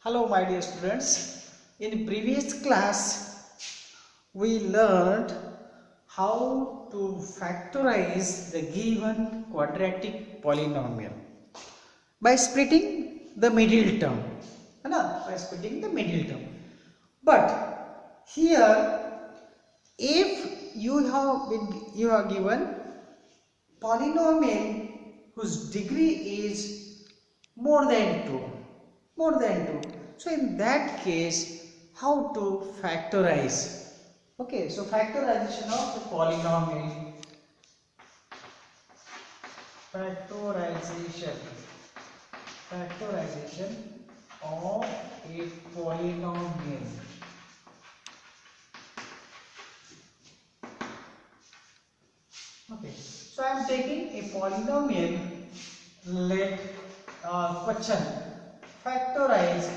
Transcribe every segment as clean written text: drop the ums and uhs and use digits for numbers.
Hello my dear students, in previous class we learned how to factorize the given quadratic polynomial by splitting the middle term, by splitting the middle term. But here if you are given polynomial whose degree is more than 2, so in that case how to factorize? Okay, so factorization of the polynomial, factorization of a polynomial. Okay, so I am taking a polynomial. Let question factorize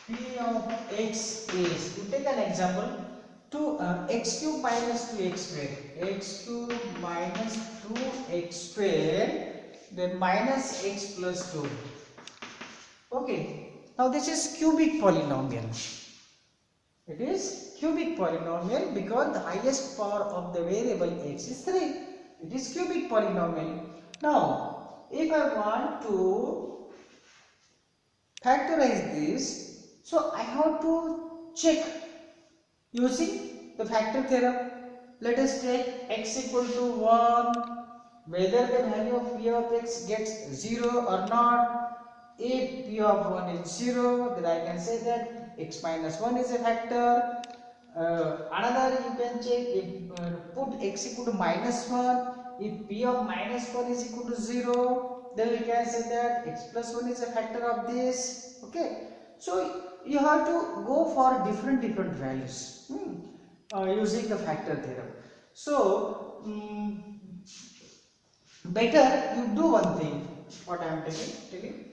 p of x is, you take an example, to x cube minus 2x square, x cube minus 2x square, then minus x plus 2. Okay, now this is cubic polynomial. It is cubic polynomial because the highest power of the variable x is 3. It is cubic polynomial. Now, if I want to factorize this, so I have to check using the factor theorem. Let us take x equal to 1, whether the value of p of x gets 0 or not. If p of 1 is 0, then I can say that x minus 1 is a factor. Another you can check, if put x equal to minus 1, if p of minus 1 is equal to 0, then we can say that x plus 1 is a factor of this. Okay, so you have to go for different values using the factor theorem. So better you do one thing. What I am telling.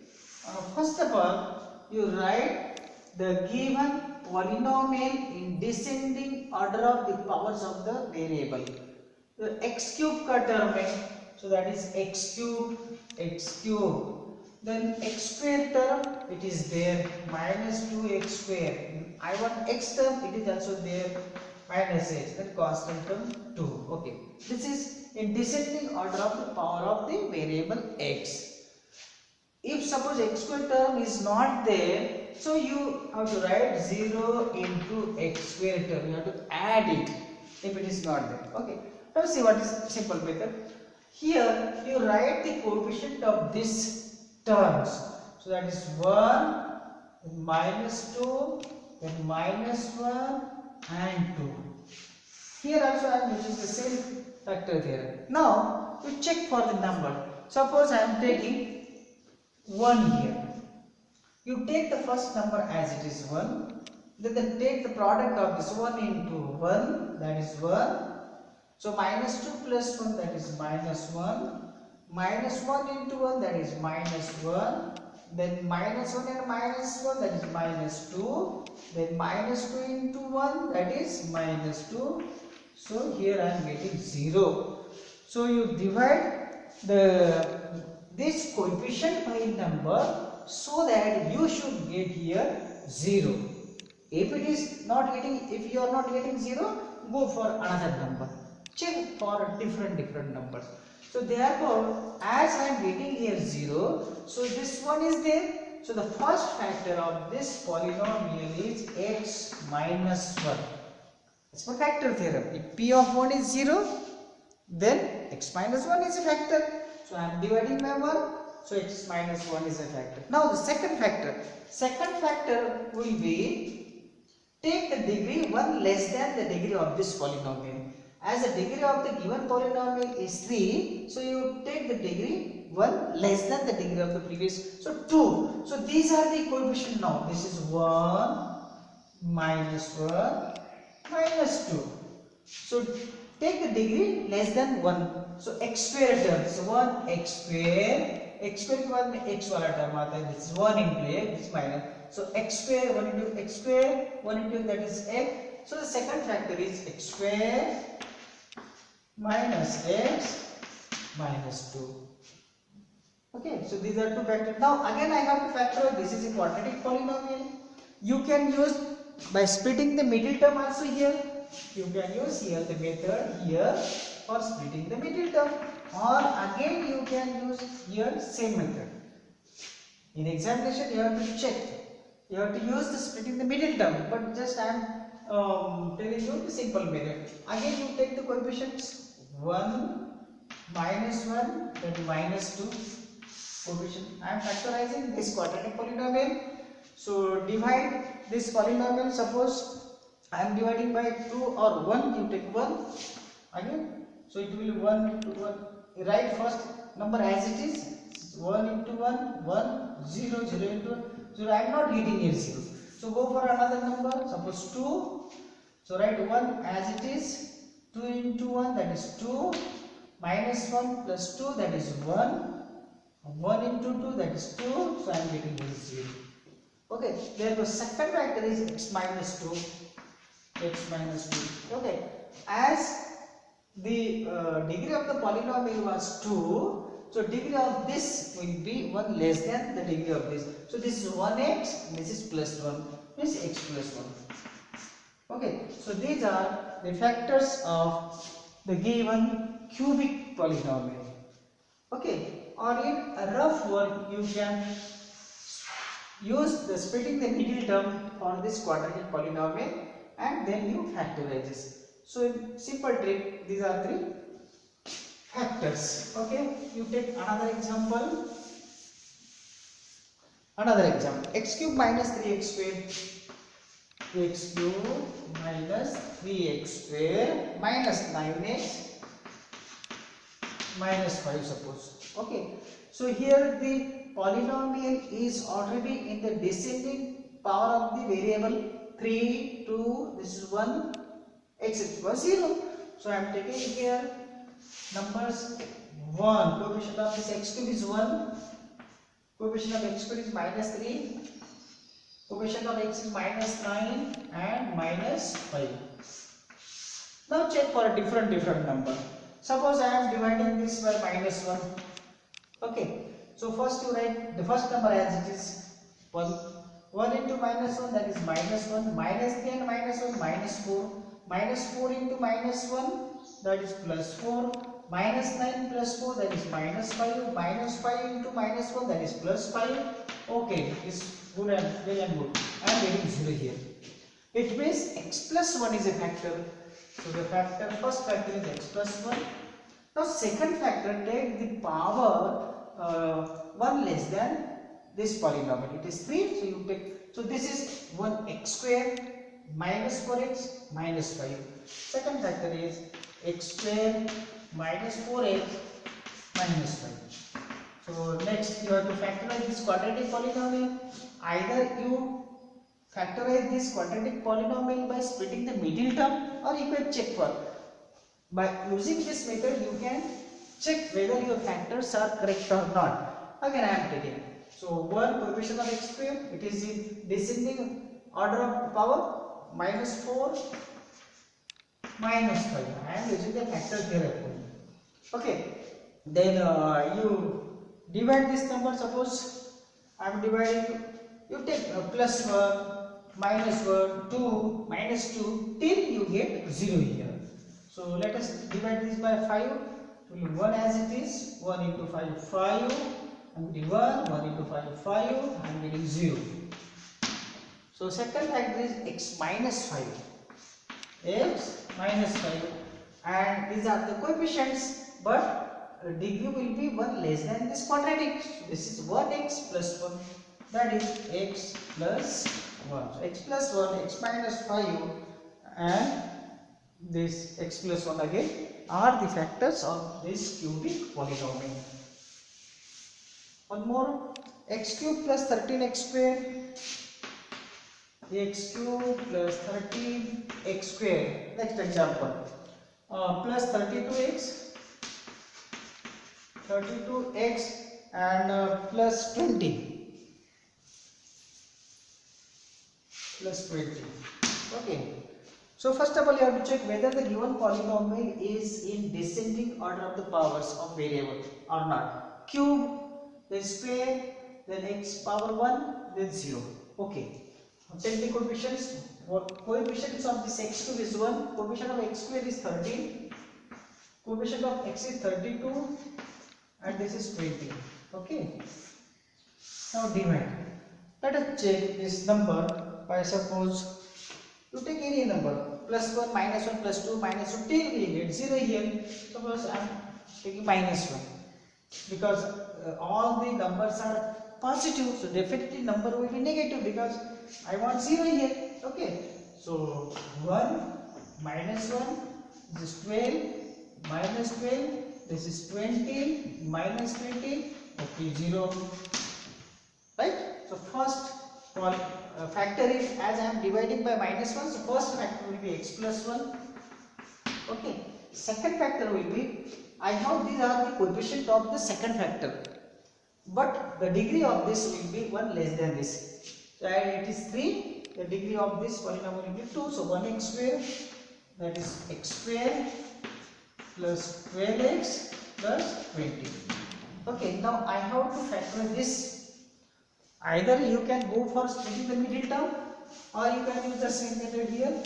First of all, you write the given polynomial in descending order of the powers of the variable. The x cube का term है, so that is x cube. Then x square term, it is there, minus 2x square. I want x term, it is also there, minus x, that constant term 2. Okay, this is in descending order of the power of the variable x. If suppose x square term is not there, so you have to write 0 into x square term. You have to add it if it is not there. Okay. Now see what is simple method. Here you write the coefficient of these terms. So that is 1, then minus 2, then minus 1 and 2. Here also I am using the same factor theorem. Now you check for the number. Suppose I am taking 1 here. You take the first number as it is 1, then take the product of this 1 into 1, that is 1. So minus 2 plus 1, that is minus 1. Minus 1 into 1, that is minus 1. Then minus 1 and minus 1, that is minus 2. Then minus 2 into 1, that is minus 2. So here I am getting 0. So you divide this coefficient by number so that you should get here 0. If it is not getting, if you are not getting 0, go for another number. Check for different numbers. So therefore, as I am getting here 0, so this one is there. So the first factor of this polynomial is x minus 1. It's for factor theorem. If p of 1 is 0, then x minus 1 is a factor. So I am dividing by 1. So x minus 1 is a factor. Now the second factor will be, take the degree 1 less than the degree of this polynomial. As the degree of the given polynomial is 3, so you take the degree 1 less than the degree of the previous. So 2. So these are the coefficient now. This is 1, minus 1, minus 2. So take the degree less than 1. So x square terms, so 1 x square के बाद में x वाला term आता है, this is 1 into x, this minus. So x square 1 into x square, 1 into that is x. So the second factor is x square minus x minus 2. Okay, so these are two factors. Now again I have to factor. This is a quadratic polynomial. You can use by splitting the middle term also here. You can use here the method here for splitting the middle term, or again you can use here same method. In examination you have to check. You have to use the splitting the middle term, but just I am telling you the simple method. Again you take the coefficients 1, minus 1, then minus 2 coefficient. I am factorizing this quadratic polynomial. So divide this polynomial. Suppose I am dividing by 2 or 1. You take 1 again. So it will be 1 to 1. Write first number as it is. 1 into 1, 1, 0, 0 into 1. So I am not getting here 0. So go for another number. Suppose 2. So write 1 as it is. 2 into 1, that is 2. Minus 1 plus 2, that is 1. 1 into 2, that is 2. So I am getting here 0. Okay. Therefore second factor is x minus 2. X minus 2. Okay. As the degree of the polynomial was 2, so degree of this will be 1 less than the degree of this. So this is 1x, this is plus 1, this is x plus 1. Okay, so these are the factors of the given cubic polynomial. Okay, or in a rough work you can use the splitting the middle term for this quadratic polynomial and then you factorize this. So in simple trick, these are 3 factors. Okay, you take another example. X cube minus 3x square. X cube minus 3x square minus 9x minus 5 suppose. Okay, so here the polynomial is already in the descending power of the variable 3, 2, this is 1, x is equal 0. So I am taking here numbers 1, coefficient of this x cube is 1, coefficient of x square is minus 3, coefficient of x is minus 9 and minus 5. Now check for a different number. Suppose I am dividing this by minus 1. Okay, so first you write the first number as it is 1. 1 into minus 1, that is minus 1, minus 3 and minus 1, minus 4. Minus 4 into minus 1, that is plus 4. Minus 9 plus 4, that is minus 5. Minus 5 into minus 1, that is plus 5. Okay, it's good and well and good. I am getting 0 here. It means x plus 1 is a factor. So the first factor is x plus 1. Now second factor, take the power 1 less than this polynomial. It is 3, so you take, so this is 1x square minus 4x minus 5. Second factor is x square minus 4x minus 5. So next you have to factorize this quadratic polynomial. Either you factorize this quadratic polynomial by splitting the middle term, or you can check for. By using this method you can check whether your factors are correct or not. Again I am taking. So 1 coefficient of x square, it is in descending order of power, minus 4 minus 5. I am using the factors here at home. Okay, then you divide this number. Suppose I am dividing, you take plus 1, minus 1, 2, minus 2 till you get 0 here. So let us divide this by 5. So 1 as it is, 1 into 5, 5. I am getting 1 into 5, 5. I am getting 0. So second factor is x minus 5. X minus 5. And these are the coefficients, but degree will be 1 less than this quadratic. So this is 1x plus 1. That is x plus 1. So x plus 1, x minus 5 and this x plus 1 again are the factors of this cubic polynomial. One more, x cube plus 13x square. X cube plus 13x square. Next example, plus 32x and plus 20. Plus 20. Okay. So first of all you have to check whether the given polynomial is in descending order of the powers of variable or not. Cube then square, then x power 1, then 0. Okay. Take the coefficients. Coefficients of this x cube is 1, coefficient of x square is 13, coefficient of x is 32, and this is 20. Okay. Now divide. Let us check this number by suppose you take any number plus 1, minus 1, plus 2, minus 2 till we get 0 here. Suppose I am taking minus 1 because all the numbers are positive, so definitely number will be negative because I want 0 here. Okay, so 1 minus 1, this is 12, minus 12, this is 20, minus 20, okay, 0. Right? So first factor is, as I am dividing by minus 1, so first factor will be x plus 1. Okay. Second factor will be, I have these are the coefficient of the second factor, but the degree of this will be 1 less than this. So it is 3, the degree of this polynomial will be 2, so 1x square, that is x square plus 12x plus 20. Okay, now I have to factor this. Either you can go for splitting the middle term or you can use the same method here.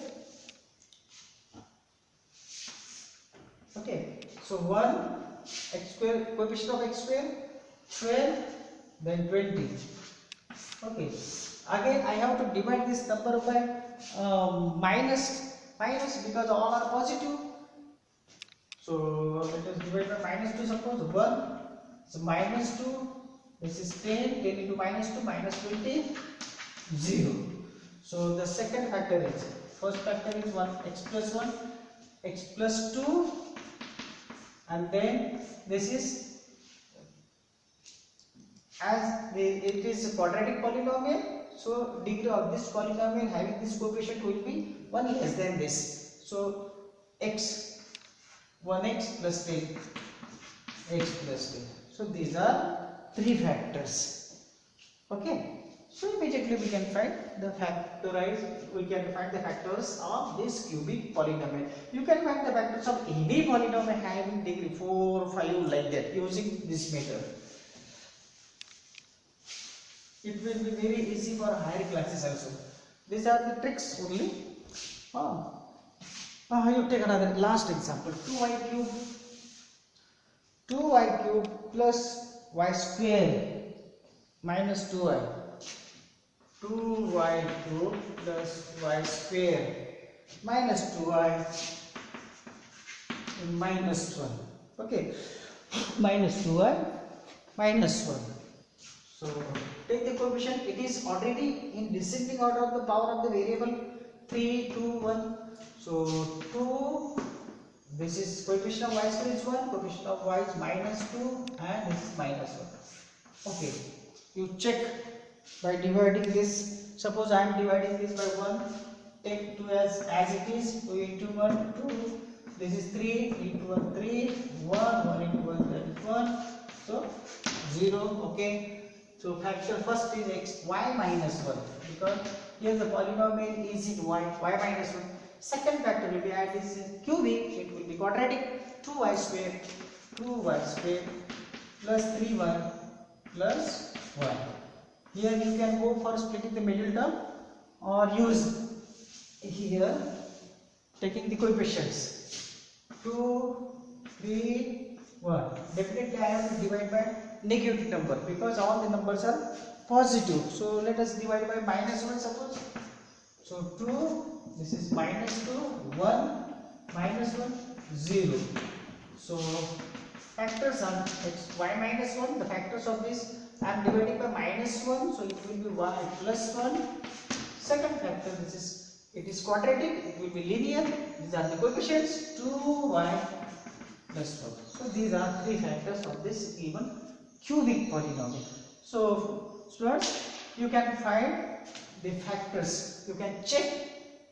Okay, so 1 x square, coefficient of x square 12, then 20. Okay, again I have to divide this number by minus because all are positive. So let us divide by minus 2, suppose 1, so minus 2, this is 10, 10 into minus 2, minus 20, 0. So the second factor is, first factor is 1 x plus 1, x plus 2, and then this is, as it is a quadratic polynomial, so degree of this polynomial having this coefficient will be 1 less than this. So x, 1x plus 10, x plus 10. So these are 3 factors. Okay. So immediately we can find the factors of this cubic polynomial. You can find the factors of any polynomial having degree 4, 5 like that using this method. It will be very easy for higher classes also. These are the tricks only. You take another last example. 2y cube plus y square minus 2y. 2y cube plus y square minus 2y minus 1. Okay, minus 2y minus 1. So take the coefficient. It is already in descending order of the power of the variable 3, 2, 1. So 2, this is coefficient of y square is 1, coefficient of y is minus 2, and this is minus 1. Okay, you check by dividing this. Suppose I am dividing this by 1, take 2 as it is, 2 into 1, 2, this is 3, into 1, 3, 1 into 1, that is 1, so 0, okay. So factor first is x, y minus 1, because here the polynomial is in y minus 1. Second factor will be, as this is cubic, it will be quadratic, 2y square plus 3y plus 1. Here you can go for splitting the middle term or use here taking the coefficients 2, 3, 1. Definitely I have to divide by negative number because all the numbers are positive. So let us divide by minus 1 suppose. So 2, this is minus 2, 1, minus 1, 0. So factors are x, y minus 1, the factors of this I am dividing by minus 1, so it will be y plus 1. Second factor, it is quadratic, it will be linear. These are the coefficients 2y plus 1. So these are 3 factors of this given cubic polynomial. So students, you can find the factors. You can check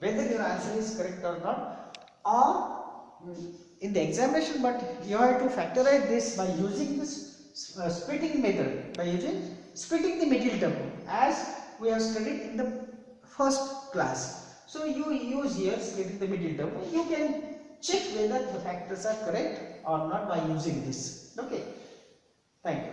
whether your answer is correct or not, or in the examination, but you have to factorize this by using this splitting method, by using splitting the middle term as we have studied in the first class. So you use here splitting the middle term. You can check whether the factors are correct or not by using this. Okay, thank you.